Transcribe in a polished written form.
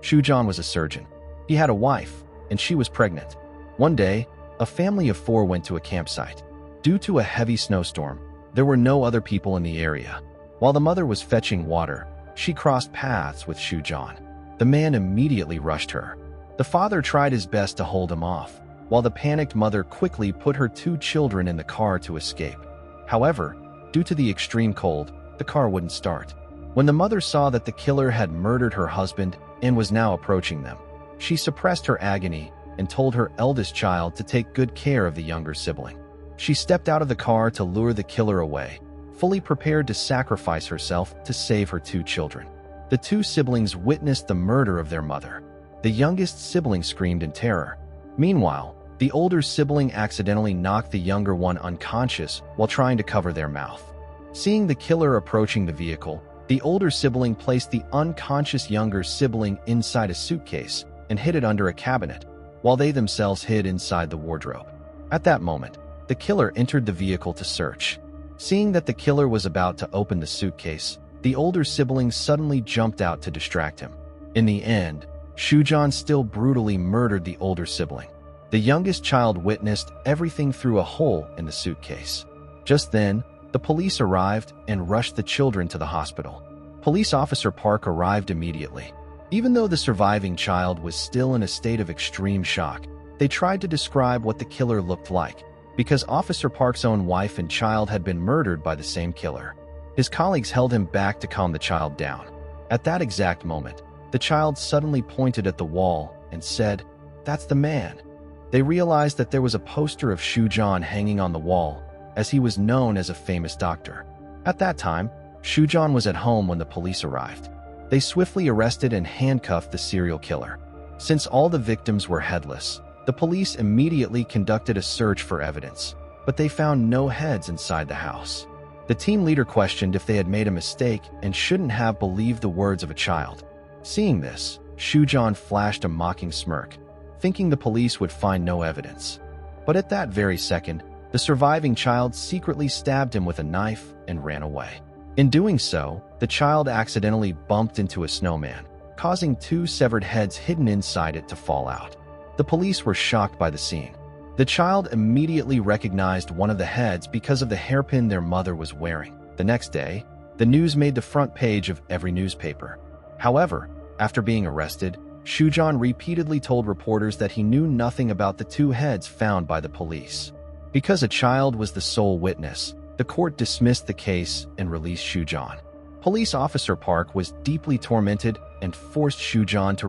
Shujan was a surgeon. He had a wife, and she was pregnant. One day, a family of 4 went to a campsite. Due to a heavy snowstorm, there were no other people in the area. While the mother was fetching water, she crossed paths with Shujan. The man immediately rushed her. The father tried his best to hold him off, while the panicked mother quickly put her 2 children in the car to escape. However, due to the extreme cold, the car wouldn't start. When the mother saw that the killer had murdered her husband and was now approaching them, she suppressed her agony and told her eldest child to take good care of the younger sibling. She stepped out of the car to lure the killer away, fully prepared to sacrifice herself to save her 2 children. The 2 siblings witnessed the murder of their mother. The youngest sibling screamed in terror. Meanwhile, the older sibling accidentally knocked the younger one unconscious while trying to cover their mouth. Seeing the killer approaching the vehicle, the older sibling placed the unconscious younger sibling inside a suitcase and hid it under a cabinet, while they themselves hid inside the wardrobe. At that moment, the killer entered the vehicle to search. Seeing that the killer was about to open the suitcase, the older sibling suddenly jumped out to distract him. In the end, Shujan still brutally murdered the older sibling. The youngest child witnessed everything through a hole in the suitcase. Just then, the police arrived and rushed the children to the hospital. Police Officer Park arrived immediately. Even though the surviving child was still in a state of extreme shock, they tried to describe what the killer looked like, because Officer Park's own wife and child had been murdered by the same killer. His colleagues held him back to calm the child down. At that exact moment, the child suddenly pointed at the wall and said, "That's the man." They realized that there was a poster of Shujan hanging on the wall, as he was known as a famous doctor. At that time, Shujan was at home when the police arrived. They swiftly arrested and handcuffed the serial killer. Since all the victims were headless, the police immediately conducted a search for evidence, but they found no heads inside the house. The team leader questioned if they had made a mistake and shouldn't have believed the words of a child. Seeing this, Shujan flashed a mocking smirk, thinking the police would find no evidence. But at that very second, the surviving child secretly stabbed him with a knife and ran away. In doing so, the child accidentally bumped into a snowman, causing 2 severed heads hidden inside it to fall out. The police were shocked by the scene. The child immediately recognized one of the heads because of the hairpin their mother was wearing. The next day, the news made the front page of every newspaper. However, after being arrested, Shujan repeatedly told reporters that he knew nothing about the 2 heads found by the police. Because a child was the sole witness, the court dismissed the case and released Shujan. Police Officer Park was deeply tormented and forced Shujan to